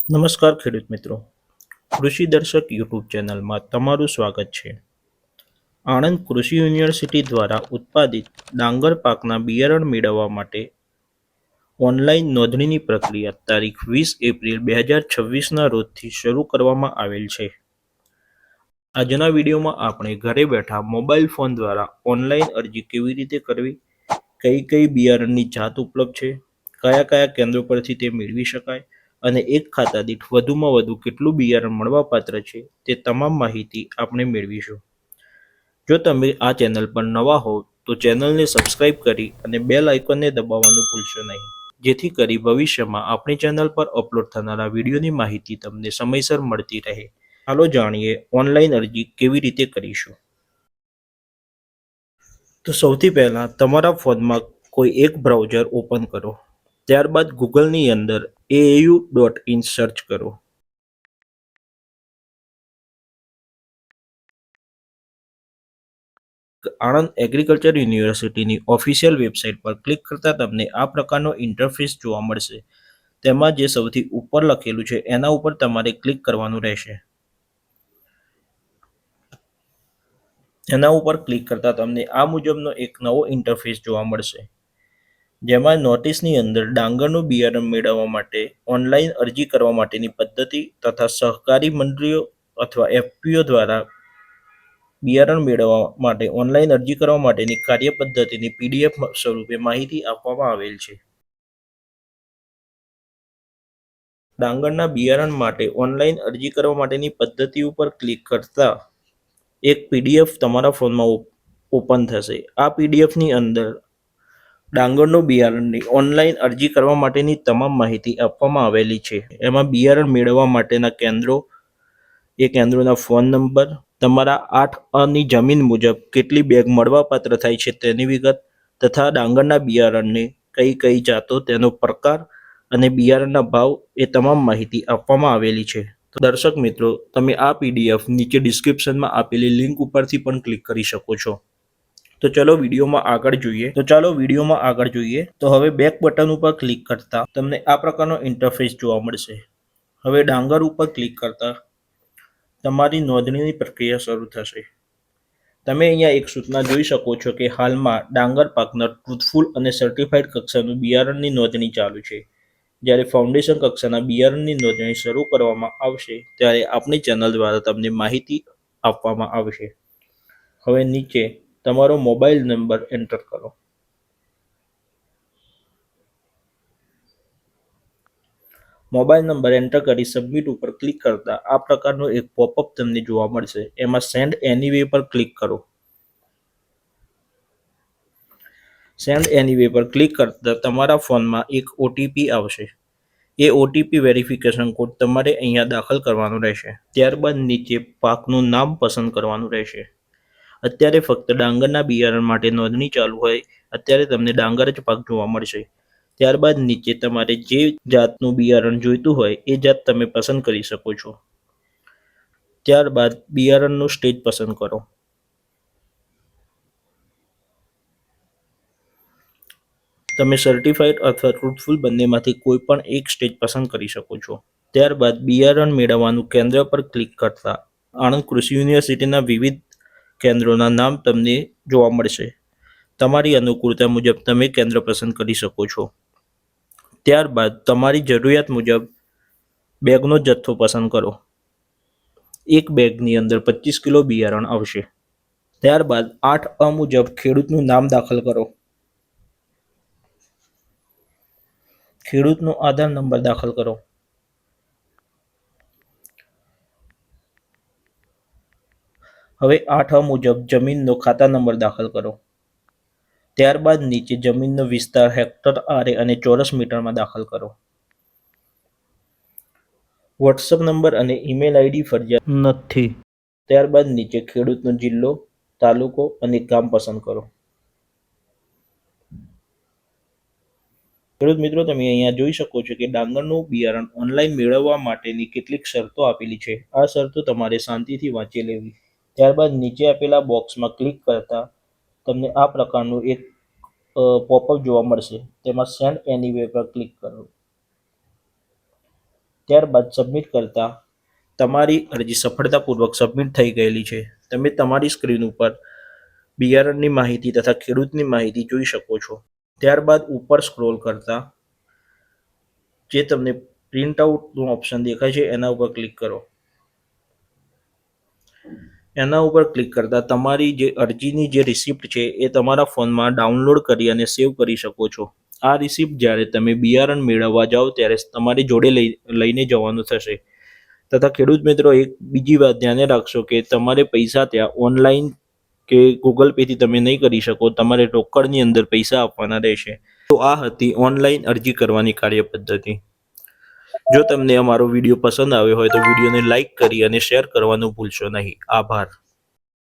નમસ્કાર ખેડૂત મિત્રો, કૃષિ દર્શક યુટ્યુબ ચેનલમાં તમારું સ્વાગત છે. આણંદ કૃષિ યુનિવર્સિટી દ્વારા ઉત્પાદિત ડાંગર પાકના બિયારણ મેળવવા માટે ઓનલાઈન નોંધણીની પ્રક્રિયા તારીખ 20 એપ્રિલ 2026ના રોજથી શરૂ કરવામાં આવેલ છે. આજના વિડીયોમાં આપણે ઘરે બેઠા મોબાઈલ ફોન દ્વારા ઓનલાઈન અરજી કેવી રીતે કરવી, કઈ કઈ બિયારણની જાત ઉપલબ્ધ છે, કયા કયા કેન્દ્રો પરથી તે મેળવી શકાય અને એક ખાતા દીઠ વધુમાં વધુ કેટલું બિયારણ મળવાપાત્ર છે તે તમામ માહિતી આપણે મેળવીશું. જો તમે આ ચેનલ પર નવા હોવ તો ચેનલને સબસ્ક્રાઇબ કરી અને બેલ આઇકોનને દબાવવાનું ભૂલશો નહીં, જેથી કરી ભવિષ્યમાં આપણી ચેનલ પર અપલોડ થનારા વિડીયોની માહિતી તમને સમયસર મળતી રહે. ચાલો જાણીએ ઓનલાઈન અરજી કેવી રીતે કરીશું. તો સૌથી પહેલા તમારા ફોનમાં કોઈ એક બ્રાઉઝર ઓપન કરો. ત્યારબાદ ગૂગલની અંદર aau.in સર્ચ કરો. આણંદ એગ્રીકલ્ચર યુનિવર્સિટીની ઓફિશિયલ વેબસાઇટ પર ક્લિક કરતા તમને આ પ્રકારનો ઇન્ટરફેસ જોવા મળશે. તેમાં જે સૌથી ઉપર લખેલું છે એના ઉપર તમારે ક્લિક કરવાનું રહેશે. એના ઉપર ક્લિક કરતા તમને આ મુજબનો એક નવો ઇન્ટરફેસ જોવા મળશે, જેમાં નોટિસની અંદર ડાંગરનું બિયારણ મેળવવા માટે ઓનલાઈન અરજી કરવા માટેની પદ્ધતિ તથા સહકારી મંડળીઓ અથવા એફપીઓ દ્વારા બિયારણ મેળવવા માટે ઓનલાઈન અરજી કરવા માટેની કાર્ય પદ્ધતિની પીડીએફ સ્વરૂપે માહિતી આપવામાં આવેલ છે. ડાંગરના બિયારણ માટે ઓનલાઈન અરજી કરવા માટેની પદ્ધતિ ઉપર ક્લિક કરતા એક પીડીએફ તમારા ફોનમાં ઓપન થશે. આ પીડીએફની અંદર ડાંગરનું બિયારણની ઓનલાઈન અરજી કરવા માટેની તમામ માહિતી આપવામાં આવેલી છે. એમાં બિયારણ મેળવવા માટેના કેન્દ્રો, એ કેન્દ્રોના ફોન નંબર, તમારા 8 જમીન મુજબ કેટલી બેગ મળવાપાત્ર થાય છે તેની વિગત તથા ડાંગરના બિયારણને કઈ કઈ જાતો, તેનો પ્રકાર અને બિયારણના ભાવ, એ તમામ માહિતી આપવામાં આવેલી છે. તો દર્શક મિત્રો, તમે આ પીડીએફ નીચે ડિસ્ક્રિપ્શનમાં આપેલી લિંક ઉપરથી પણ ક્લિક કરી શકો છો. તો ચાલો વિડીયોમાં આગળ જોઈએ. તો હવે બેક બટન ઉપર ક્લિક કરતા તમને આ પ્રકારનો ઇન્ટરફેસ જોવા મળશે. હવે ડાંગર ઉપર ક્લિક કરતા તમારી નોંધણીની પ્રક્રિયા શરૂ થશે. તમે અહીંયા એક સૂચના જોઈ શકો છો કે હાલમાં ડાંગર પાકના ટ્રુથફુલ અને સર્ટિફાઈડ કક્ષાનું બિયારણની નોંધણી ચાલુ છે. જ્યારે ફાઉન્ડેશન કક્ષાના બિયારણની નોંધણી શરૂ કરવામાં આવશે ત્યારે આપણી ચેનલ દ્વારા તમને માહિતી આપવામાં આવશે. હવે નીચે તમારો મોબાઈલ નંબર એન્ટર કરો. મોબાઈલ નંબર એન્ટર કરી સબમિટ ઉપર ક્લિક કરતા આ પ્રકારનો એક પોપઅપ તમને જોવા મળશે. એમાં સેન્ડ એનીવે પર ક્લિક કરો. સેન્ડ એનીવે પર ક્લિક કરતા તમારા ફોનમાં એક ઓટીપી આવશે. એ ઓટીપી વેરિફિકેશન કોડ તમારે અહીંયા દાખલ કરવાનો રહેશે. ત્યારબાદ નીચે પાકનું નામ પસંદ કરવાનું રહેશે. અત્યારે ફક્ત ડાંગરના બિયારણ માટે નોંધણી ચાલુ હોય, અત્યારે તમને ડાંગર જ પાક જોવા મળશે. ત્યારબાદ નીચે તમારે જે જાતનું બિયારણ જોઈતું હોય એ જાત તમે પસંદ કરી શકો છો. ત્યારબાદ બિયારણનું સ્ટેજ પસંદ કરો. તમે સર્ટિફાઈડ અથવા ટ્રુથફુલ બંનેમાંથી કોઈ પણ એક સ્ટેજ પસંદ કરી શકો છો. ત્યારબાદ બિયારણ મેળવવાનું કેન્દ્ર પર ક્લિક કરતા આણંદ કૃષિ યુનિવર્સિટીના વિવિધ કેન્દ્રોના નામ તમને જોવા મળશે. તમારી અનુકૂળતા મુજબ તમે કેન્દ્ર પસંદ કરી શકો છો. ત્યારબાદ તમારી જરૂરિયાત મુજબ બેગનો જથ્થો પસંદ કરો. એક બેગની અંદર 25 કિલો બિયારણ આવશે. ત્યારબાદ 8A મુજબ ખેડૂતનું નામ દાખલ કરો. ખેડૂતનો આધાર નંબર દાખલ કરો. હવે 8A મુજબ જમીનનો ખાતા નંબર દાખલ કરો. ત્યારબાદ નીચે જમીનનો વિસ્તાર હેક્ટર, આરે અને ચોરસ મીટરમાં દાખલ કરો. વોટ્સઅપ નંબર અને ઈમેલ આઈડી ફરજિયાત નથી. ત્યારબાદ નીચે ખેડૂતનો જિલ્લો, તાલુકો અને ગામ પસંદ કરો. ખેડૂત મિત્રો, તમે અહીંયા જોઈ શકો છો કે ડાંગરનું બિયારણ ઓનલાઈન મેળવવા માટેની કેટલીક શરતો આપેલી છે. આ શરતો તમારે શાંતિથી વાંચી લેવી. ત્યારબાદ નીચે આપેલા બોક્સમાં ક્લિક કરતા તમને આ પ્રકારનું એક પોપઅપ જોવા મળશે. તેમાં સેન્ડ એનીવે પર ક્લિક કરો. ત્યારબાદ સબમિટ કરતા તમારી અરજી સફળતાપૂર્વક સબમિટ થઈ ગયેલી છે. તમે તમારી સ્ક્રીન ઉપર બિયારણની માહિતી તથા ખેડૂતની માહિતી જોઈ શકો છો. ત્યારબાદ ઉપર સ્ક્રોલ કરતા જે તમને પ્રિન્ટ આઉટનું ઓપ્શન દેખાય છે એના ઉપર ક્લિક કરો. એના ઉપર ક્લિક કરતા તમારી જે અરજીની જે રિસિપ્ટ છે એ તમારા ફોનમાં ડાઉનલોડ કરી અને સેવ કરી શકો છો. આ રિસિપ્ટ જ્યારે તમે બિયારણ મેળવવા જાઓ ત્યારે તમારી જોડે લઈને જવાનું થશે. તથા ખેડૂત મિત્રો, એક બીજી વાત ધ્યાને રાખશો કે તમારે પૈસા ત્યાં ઓનલાઈન કે ગૂગલ પેથી તમે નહીં કરી શકો, તમારે રોકડની અંદર પૈસા આપવાના રહેશે. તો આ હતી ઓનલાઈન અરજી કરવાની કાર્ય પદ્ધતિ. જો તમને અમારો વિડીયો પસંદ આવ્યો હોય તો વિડીયોને લાઇક કરી અને શેર કરવાનું ભૂલશો નહીં. આભાર.